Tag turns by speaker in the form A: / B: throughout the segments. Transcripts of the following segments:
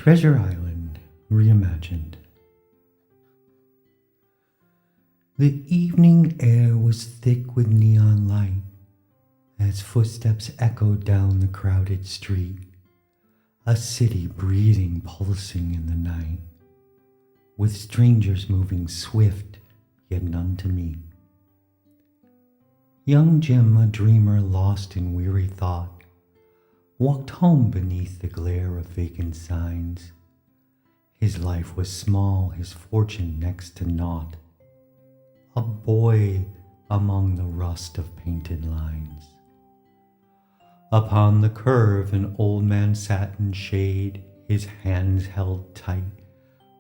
A: Treasure Island, Reimagined. The evening air was thick with neon light as footsteps echoed down the crowded street, a city breathing, pulsing in the night, with strangers moving swift, yet none to meet. Young Jim, a dreamer lost in weary thought, walked home beneath the glare of vacant signs. His life was small, his fortune next to naught, a boy among the rust of painted lines. Upon the curve an old man sat in shade, his hands held tight,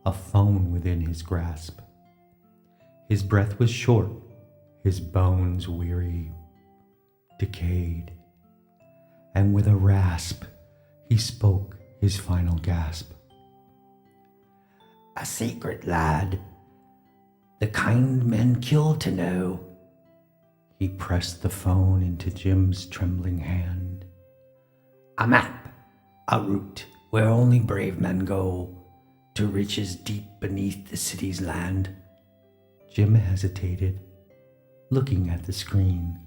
A: a phone within his grasp. His breath was short, his bones weary, decayed, and with a rasp he spoke his final gasp.
B: A secret, lad, the kind men kill to know.
A: He pressed the phone into Jim's trembling hand.
B: A map, a route where only brave men go, to riches deep beneath the city's land.
A: Jim hesitated, looking at the screen,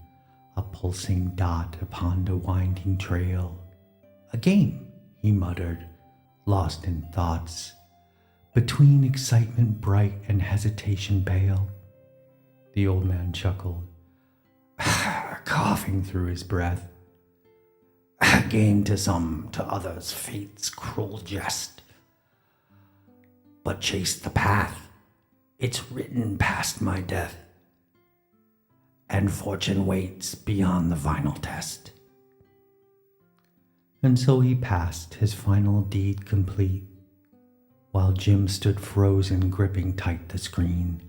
A: a pulsing dot upon the winding trail. A game, he muttered, lost in thoughts, between excitement bright and hesitation pale. The old man chuckled, coughing through his breath.
B: A game to some, to others, fate's cruel jest. But chase the path, it's written past my death, and fortune waits beyond the final test.
A: And so he passed, his final deed complete, while Jim stood frozen, gripping tight the screen.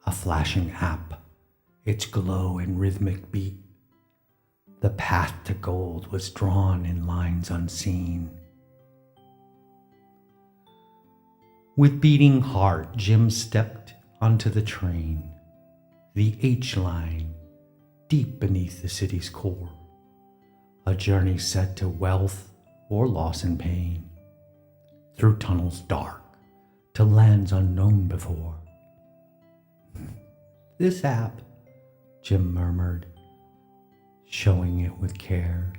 A: A flashing app, its glow and rhythmic beat. The path to gold was drawn in lines unseen. With beating heart, Jim stepped onto the train, the H-line, deep beneath the city's core. A journey set to wealth or loss and pain, through tunnels dark to lands unknown before. This app, Jim murmured, showing it with care,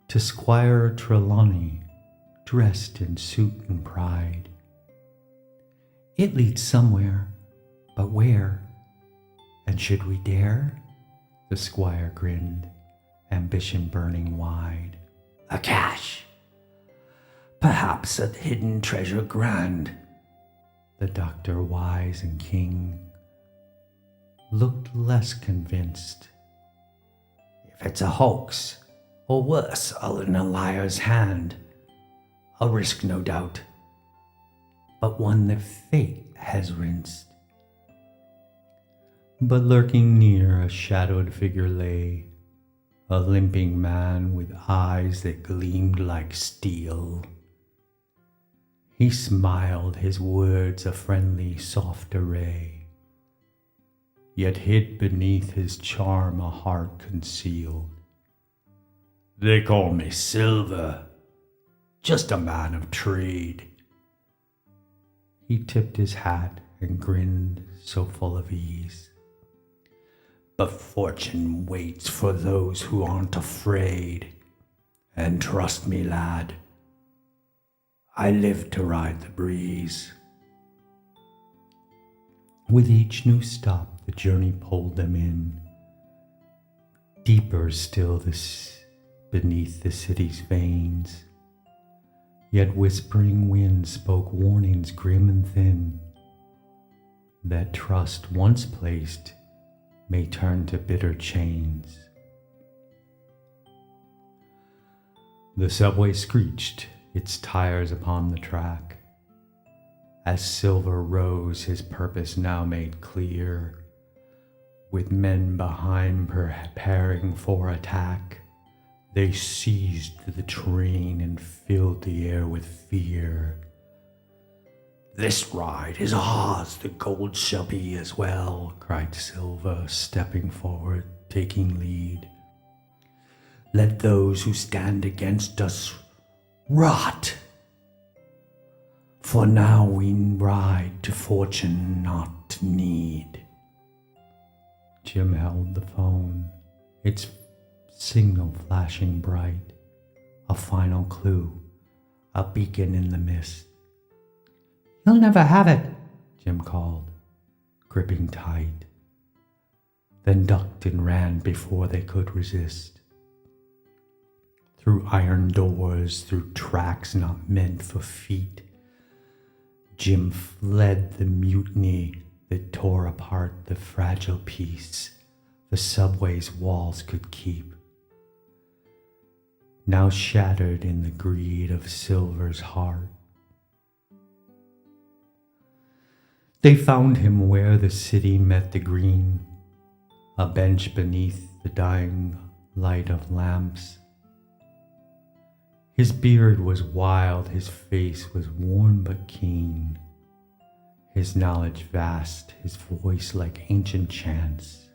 A: to Squire Trelawney, dressed in suit and pride. It leads somewhere, but where? And should we dare? The squire grinned, ambition burning wide.
B: A cache, perhaps a hidden treasure grand.
A: The doctor, wise and king, looked less convinced.
B: If it's a hoax, or worse, all in a liar's hand, a risk no doubt, but one that fate has rinsed.
A: But lurking near a shadowed figure lay, a limping man with eyes that gleamed like steel. He smiled, his words a friendly soft array, yet hid beneath his charm a heart concealed.
B: They call me Silver, just a man of trade.
A: He tipped his hat and grinned so full of ease.
B: But fortune waits for those who aren't afraid. And trust me, lad, I live to ride the breeze.
A: With each new stop, the journey pulled them in. Deeper still beneath the city's veins. Yet whispering winds spoke warnings grim and thin, that trust once placed may turn to bitter chains. The subway screeched its tires upon the track. As Silver rose, his purpose now made clear, with men behind preparing for attack. They seized the train and filled the air with fear.
B: This ride is ours, the gold shall be as well,
A: cried Silver, stepping forward, taking lead.
B: Let those who stand against us rot For now we ride to fortune, not to need.
A: Jim held the phone, its signal flashing bright, a final clue, a beacon in the mist.
B: You'll never have it,
A: Jim called, gripping tight, then ducked and ran before they could resist. Through iron doors, through tracks not meant for feet, Jim fled the mutiny that tore apart the fragile peace the subway's walls could keep. Now shattered in the greed of Silver's heart. They found him where the city met the green, a bench beneath the dying light of lamps. His beard was wild, his face was worn but keen, his knowledge vast, his voice like ancient chants.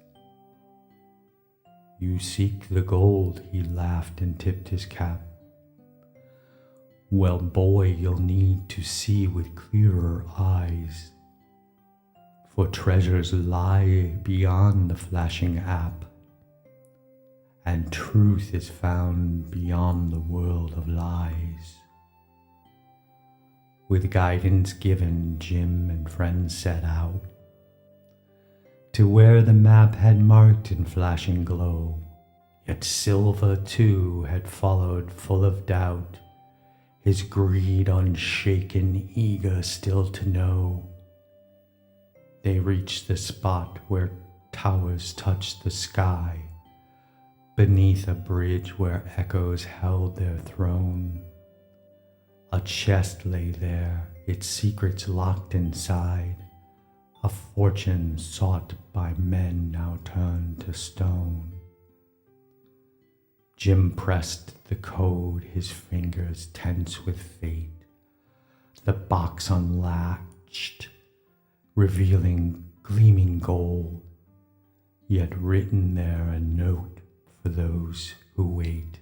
A: You seek the gold, he laughed and tipped his cap. Well, boy, you'll need to see with clearer eyes, for treasures lie beyond the flashing app, and truth is found beyond the world of lies. With guidance given, Jim and friends set out to where the map had marked in flashing glow. Yet Silver too had followed full of doubt, his greed unshaken, eager still to know. They reached the spot where towers touched the sky, beneath a bridge where echoes held their throne. A chest lay there, its secrets locked inside, a fortune sought by men now turned to stone. Jim pressed the code, his fingers tense with fate. The box unlatched, revealing gleaming gold, yet written there a note for those who wait.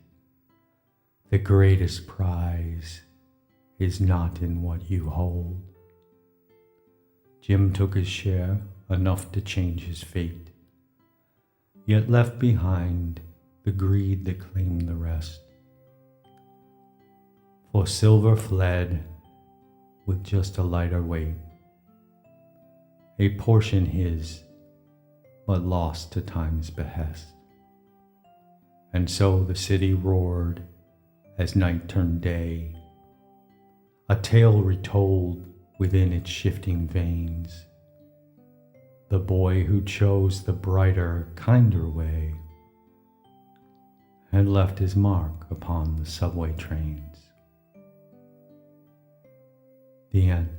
A: The greatest prize is not in what you hold. Jim took his share, enough to change his fate, yet left behind the greed that claimed the rest. For Silver fled with just a lighter weight, a portion his, but lost to time's behest. And so the city roared as night turned day, a tale retold within its shifting veins. The boy who chose the brighter, kinder way had left his mark upon the subway trains. The end.